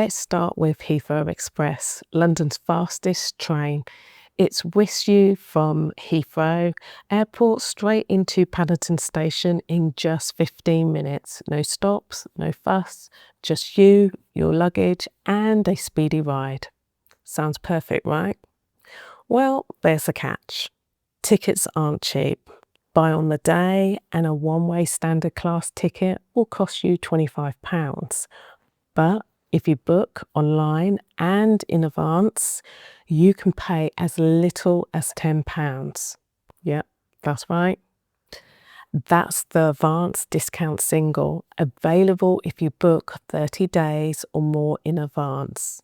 Let's start with Heathrow Express, London's fastest train. It whisks you from Heathrow Airport straight into Paddington Station in just 15 minutes. No stops, no fuss, just you, your luggage, and a speedy ride. Sounds perfect, right? Well, there's a catch. Tickets aren't cheap. Buy on the day, and a one-way standard class ticket will cost you £25. But if you book online and in advance, you can pay as little as £10. Yep, that's right. That's the advance discount single, available if you book 30 days or more in advance.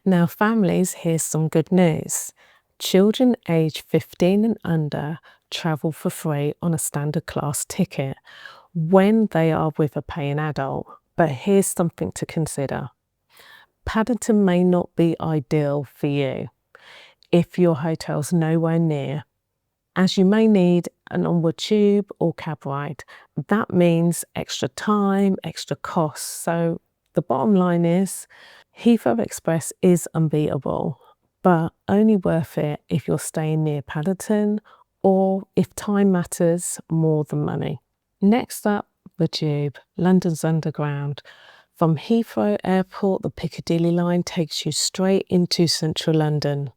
Now, families, here's some good news. Children aged 15 and under travel for free on a standard class ticket when they are with a paying adult. But here's something to consider. Paddington may not be ideal for you if your hotel's nowhere near, as you may need an onward tube or cab ride. That means extra time, extra costs. So the bottom line is, Heathrow Express is unbeatable, but only worth it if you're staying near Paddington or if time matters more than money. Next up, the Tube, London's Underground. From Heathrow Airport, the Piccadilly line takes you straight into central London.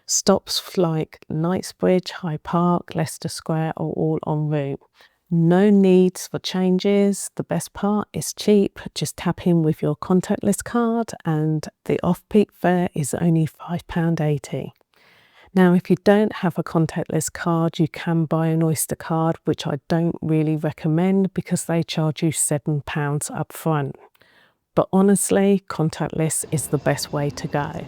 Stops like Knightsbridge, Hyde Park, Leicester Square are all en route. No needs for changes. The best part is cheap. Just tap in with your contactless card and the off-peak fare is only £5.80. Now, if you don't have a contactless card, you can buy an Oyster card, which I don't really recommend because they charge you £7 up front. But honestly, contactless is the best way to go.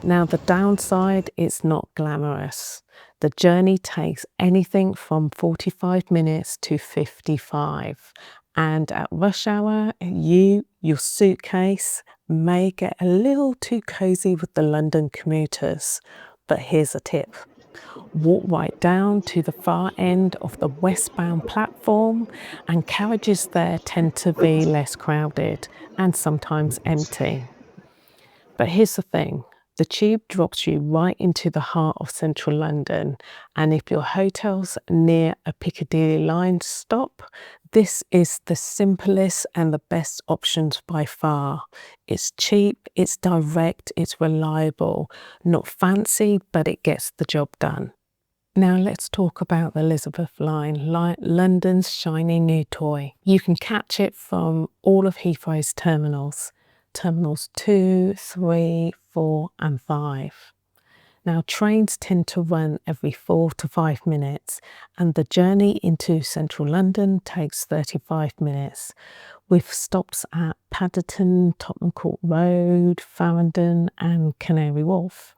Now, the downside is not glamorous. The journey takes anything from 45 minutes to 55. And at rush hour, your suitcase may get a little too cozy with the London commuters. But here's a tip. Walk right down to the far end of the westbound platform, and carriages there tend to be less crowded and sometimes empty. But here's the thing. The Tube drops you right into the heart of central London, and if your hotel's near a Piccadilly line stop, this is the simplest and the best options by far. It's cheap, it's direct, it's reliable. Not fancy, but it gets the job done. Now let's talk about the Elizabeth line, London's shiny new toy. You can catch it from all of Heathrow's terminals. Terminals 2, 3, 4 and 5. Now, trains tend to run every 4 to 5 minutes, and the journey into central London takes 35 minutes, with stops at Paddington, Tottenham Court Road, Farringdon and Canary Wharf.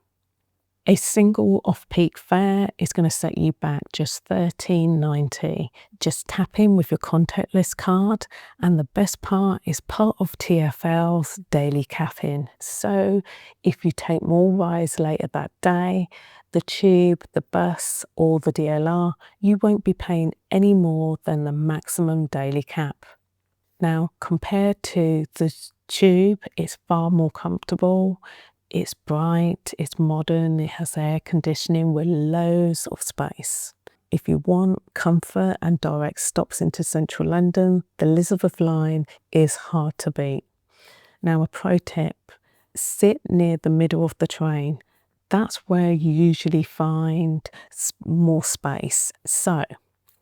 A single off-peak fare is going to set you back just £13.90. Just tap in with your contactless card, and the best part is part of TfL's daily caffeine. So if you take more rides later that day, the Tube, the bus or the DLR, you won't be paying any more than the maximum daily cap. Now, compared to the Tube, it's far more comfortable. It's bright, it's modern, it has air conditioning with loads of space. If you want comfort and direct stops into central London, the Elizabeth line is hard to beat. Now, a pro tip, sit near the middle of the train. That's where you usually find more space. So,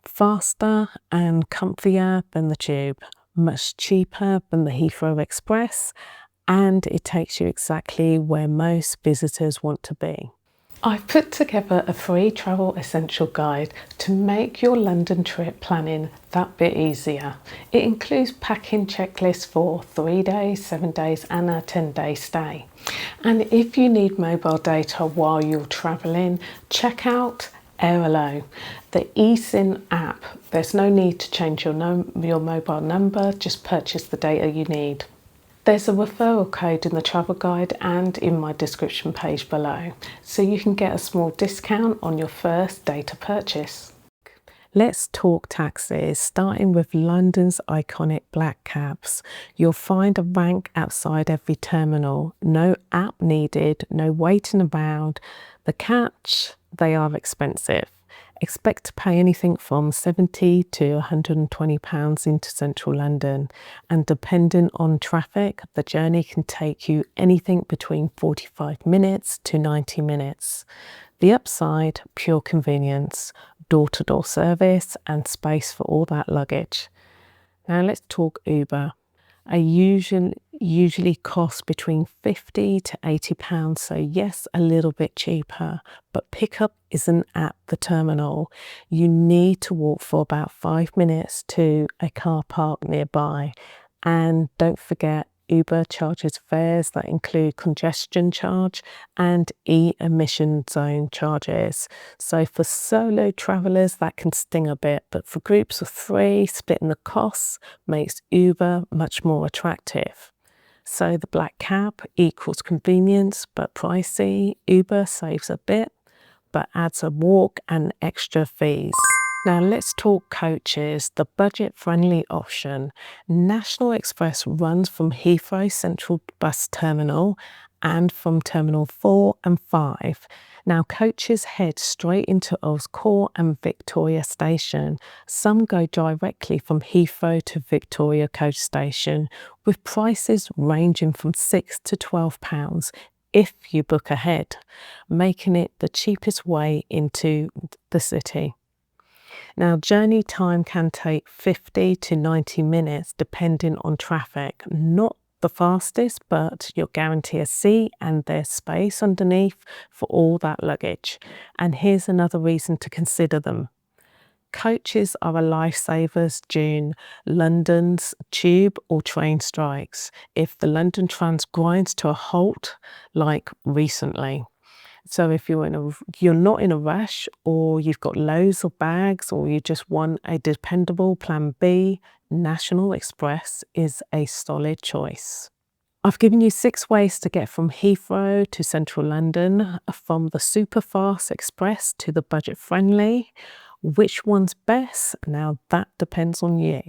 faster and comfier than the Tube, much cheaper than the Heathrow Express, and it takes you exactly where most visitors want to be. I've put together a free travel essential guide to make your London trip planning that bit easier. It includes packing checklists for 3 days, 7 days and a 10-day stay. And if you need mobile data while you're travelling, check out Airalo, the eSIM app. There's no need to change your mobile number, just purchase the data you need. There's a referral code in the travel guide and in my description page below, so you can get a small discount on your first data purchase. Let's talk taxis, starting with London's iconic black cabs. You'll find a rank outside every terminal. No app needed, no waiting around. The catch, they are expensive. Expect to pay anything from £70 to £120 into central London, and depending on traffic, the journey can take you anything between 45 minutes to 90 minutes. The upside, pure convenience, door-to-door service and space for all that luggage. Now let's talk Uber. I usually cost between £50 to £80, so yes, a little bit cheaper, but pickup isn't at the terminal. You need to walk for about 5 minutes to a car park nearby. And don't forget, Uber charges fares that include congestion charge and emission zone charges. So for solo travellers, that can sting a bit, but for groups of 3, splitting the costs makes Uber much more attractive. So the black cab equals convenience but pricey. Uber saves a bit but adds a walk and extra fees. Now let's talk coaches, the budget-friendly option. National Express runs from Heathrow Central Bus Terminal and from Terminal 4 and 5. Now coaches head straight into Earls Court and Victoria Station. Some go directly from Heathrow to Victoria Coach Station, with prices ranging from £6 to £12 if you book ahead, making it the cheapest way into the city. Now, journey time can take 50 to 90 minutes depending on traffic. Not the fastest, but you'll guarantee a seat and there's space underneath for all that luggage. And here's another reason to consider them. Coaches are a lifesavers during London's tube or train strikes. If the London Trams grinds to a halt, like recently. So if you're not in a rush, or you've got loads of bags, or you just want a dependable plan B, National Express is a solid choice. I've given you 6 ways to get from Heathrow to central London, from the super fast express to the budget friendly. Which one's best? Now that depends on you.